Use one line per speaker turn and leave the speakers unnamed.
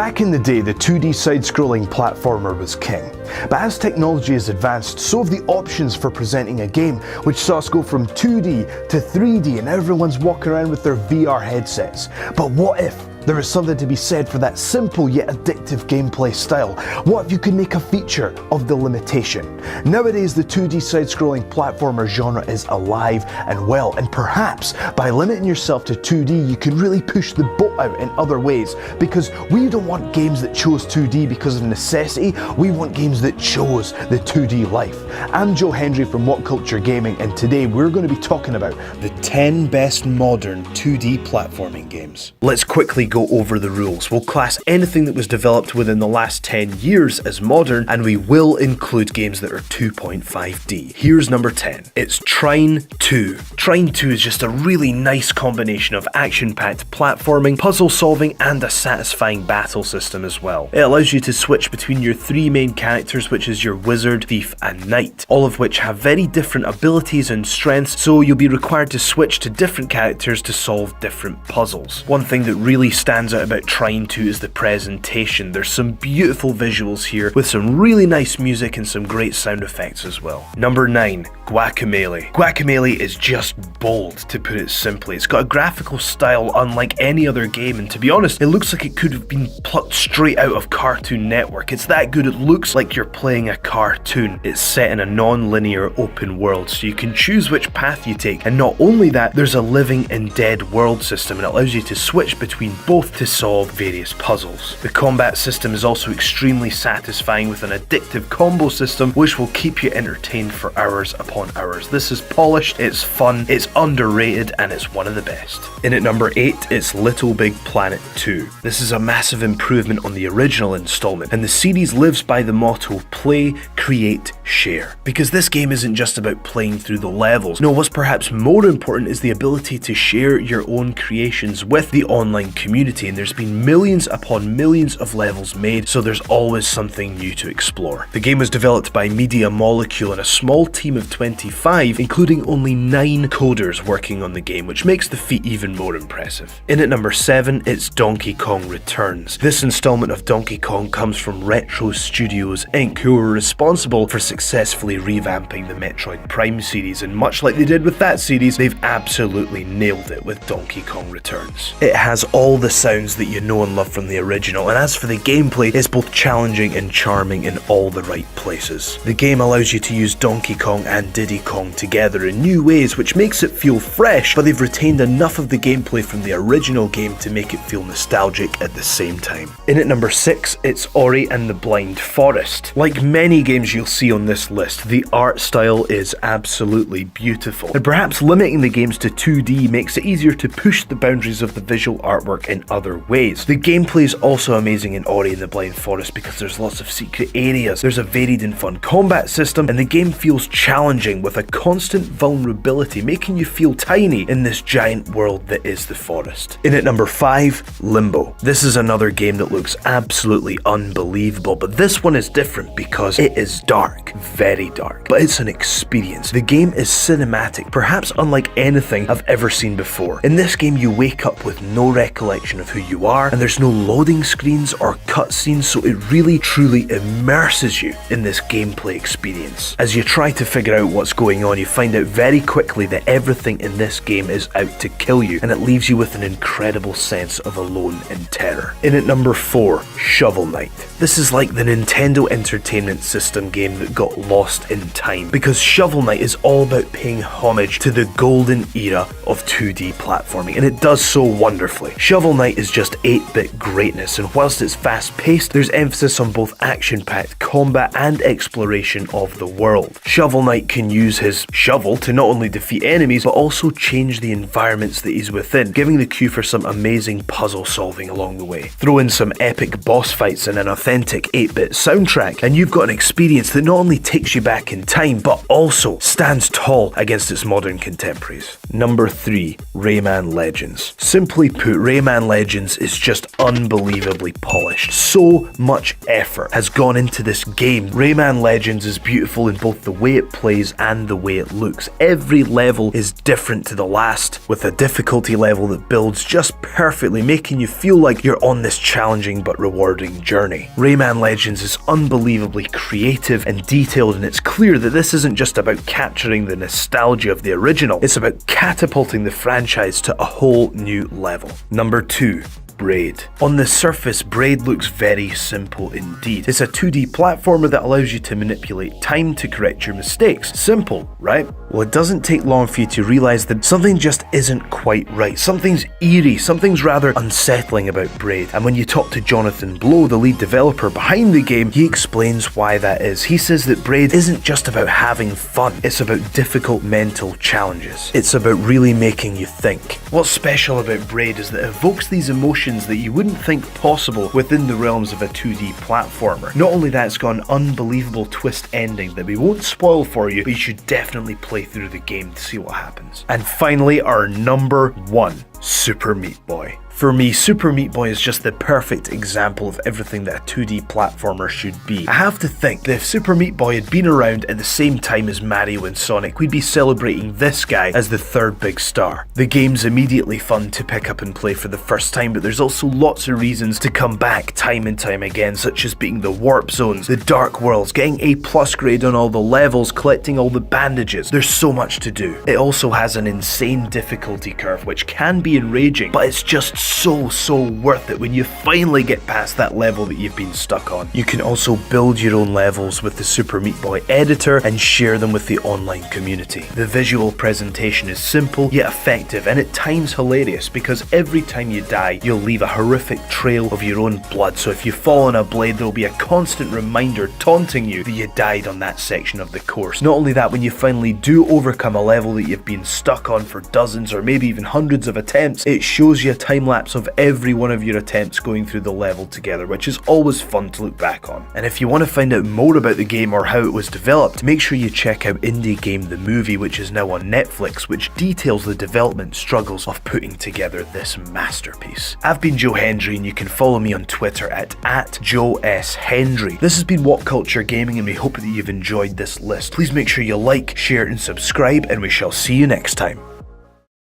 Back in the day, the 2D side-scrolling platformer was king. But as technology has advanced, so have the options for presenting a game, which saw us go from 2D to 3D and everyone's walking around with their VR headsets. But what if there is something to be said for that simple yet addictive gameplay style? What if you could make a feature of the limitation? Nowadays, the 2D side-scrolling platformer genre is alive and well, and perhaps by limiting yourself to 2D, you can really push the boat out in other ways, because we don't want games that chose 2D because of necessity, we want games that chose the 2D life. I'm Joe Hendry from What Culture Gaming, and today we're going to be talking about the 10 best modern 2D platforming games. Let's quickly go over the rules. We'll class anything that was developed within the last 10 years as modern, and we will include games that are 2.5D. Here's number 10. It's Trine 2. Trine 2 is just a really nice combination of action-packed platforming, puzzle solving, and a satisfying battle system as well. It allows you to switch between your three main characters, which is your wizard, thief, and knight, all of which have very different abilities and strengths, so you'll be required to switch to different characters to solve different puzzles. One thing that really stands out about Trine 2 is the presentation. There's some beautiful visuals here with some really nice music and some great sound effects as well. Number 9, Guacamelee. Guacamelee is just bold, to put it simply. It's got a graphical style unlike any other game, and to be honest, it looks like it could have been plucked straight out of Cartoon Network. It's that good, it looks like you're playing a cartoon. It's set in a non-linear open world, so you can choose which path you take, and not only that, there's a living and dead world system, and it allows you to switch between both to solve various puzzles. The combat system is also extremely satisfying with an addictive combo system which will keep you entertained for hours upon hours. This is polished, it's fun, it's underrated, and it's one of the best. In at number 8, it's Little Big Planet 2. This is a massive improvement on the original installment, and the series lives by the motto play, create, share. Because this game isn't just about playing through the levels. No, what's perhaps more important is the ability to share your own creations with the online community, and there's been millions upon millions of levels made, so there's always something new to explore. The game was developed by Media Molecule and a small team of 25, including only 9 coders working on the game, which makes the feat even more impressive. In at number 7, it's Donkey Kong Returns. This installment of Donkey Kong comes from Retro Studios Inc., who were responsible for successfully revamping the Metroid Prime series, and much like they did with that series, they've absolutely nailed it with Donkey Kong Returns. It has all the sounds that you know and love from the original, and as for the gameplay, it's both challenging and charming in all the right places. The game allows you to use Donkey Kong and Diddy Kong together in new ways, which makes it feel fresh, but they've retained enough of the gameplay from the original game to make it feel nostalgic at the same time. In at number 6, it's Ori and the Blind Forest. Like many games you'll see on this list, the art style is absolutely beautiful, and perhaps limiting the games to 2D makes it easier to push the boundaries of the visual artwork in other ways. The gameplay is also amazing in Ori and the Blind Forest because there's lots of secret areas, there's a varied and fun combat system, and the game feels challenging with a constant vulnerability, making you feel tiny in this giant world that is the forest. In at number 5, Limbo. This is another game that looks absolutely unbelievable, but this one is different because it is dark, very dark, but it's an experience. The game is cinematic, perhaps unlike anything I've ever seen before. In this game, you wake up with no recollection of who you are, and there's no loading screens or cutscenes, so it really truly immerses you in this gameplay experience. As you try to figure out what's going on, you find out very quickly that everything in this game is out to kill you, and it leaves you with an incredible sense of alone and terror. In at number 4, Shovel Knight. This is like the Nintendo Entertainment System game that got lost in time, because Shovel Knight is all about paying homage to the golden era of 2D platforming, and it does so wonderfully. Shovel Knight is just 8-bit greatness, and whilst it's fast-paced, there's emphasis on both action-packed combat and exploration of the world. Shovel Knight can use his shovel to not only defeat enemies, but also change the environments that he's within, giving the cue for some amazing puzzle solving along the way. Throw in some epic boss fights and an authentic 8-bit soundtrack, back, and you've got an experience that not only takes you back in time, but also stands tall against its modern contemporaries. Number 3, Rayman Legends. Simply put, Rayman Legends is just unbelievably polished. So much effort has gone into this game. Rayman Legends is beautiful in both the way it plays and the way it looks. Every level is different to the last, with a difficulty level that builds just perfectly, making you feel like you're on this challenging but rewarding journey. Rayman Legends is unbelievably creative and detailed, and it's clear that this isn't just about capturing the nostalgia of the original, it's about catapulting the franchise to a whole new level. Number 2, Braid. On the surface, Braid looks very simple indeed. It's a 2D platformer that allows you to manipulate time to correct your mistakes. Simple, right? Well, it doesn't take long for you to realize that something just isn't quite right. Something's eerie, something's rather unsettling about Braid. And when you talk to Jonathan Blow, the lead developer behind the game, he explains why that is. He says that Braid isn't just about having fun, it's about difficult mental challenges. It's about really making you think. What's special about Braid is that it evokes these emotions that you wouldn't think possible within the realms of a 2D platformer. Not only that, it's got an unbelievable twist ending that we won't spoil for you, but you should definitely play through the game to see what happens. And finally, our number 1, Super Meat Boy. For me, Super Meat Boy is just the perfect example of everything that a 2D platformer should be. I have to think that if Super Meat Boy had been around at the same time as Mario and Sonic, we'd be celebrating this guy as the third big star. The game's immediately fun to pick up and play for the first time, but there's also lots of reasons to come back time and time again, such as beating the warp zones, the dark worlds, getting A+ grade on all the levels, collecting all the bandages. There's so much to do. It also has an insane difficulty curve, which can be enraging, but it's just so worth it when you finally get past that level that you've been stuck on. You can also build your own levels with the Super Meat Boy editor and share them with the online community. The visual presentation is simple yet effective, and at times hilarious, because every time you die you'll leave a horrific trail of your own blood, so if you fall on a blade there'll be a constant reminder taunting you that you died on that section of the course. Not only that, when you finally do overcome a level that you've been stuck on for dozens or maybe even hundreds of attempts, it shows you a time-lapse of every one of your attempts going through the level together, which is always fun to look back on. And if you want to find out more about the game or how it was developed, make sure you check out Indie Game the Movie, which is now on Netflix, which details the development struggles of putting together this masterpiece. I've been Joe Hendry, and you can follow me on Twitter at Joe S. Hendry. This has been What Culture Gaming, and we hope that you've enjoyed this list. Please make sure you like, share and subscribe, and we shall see you next time.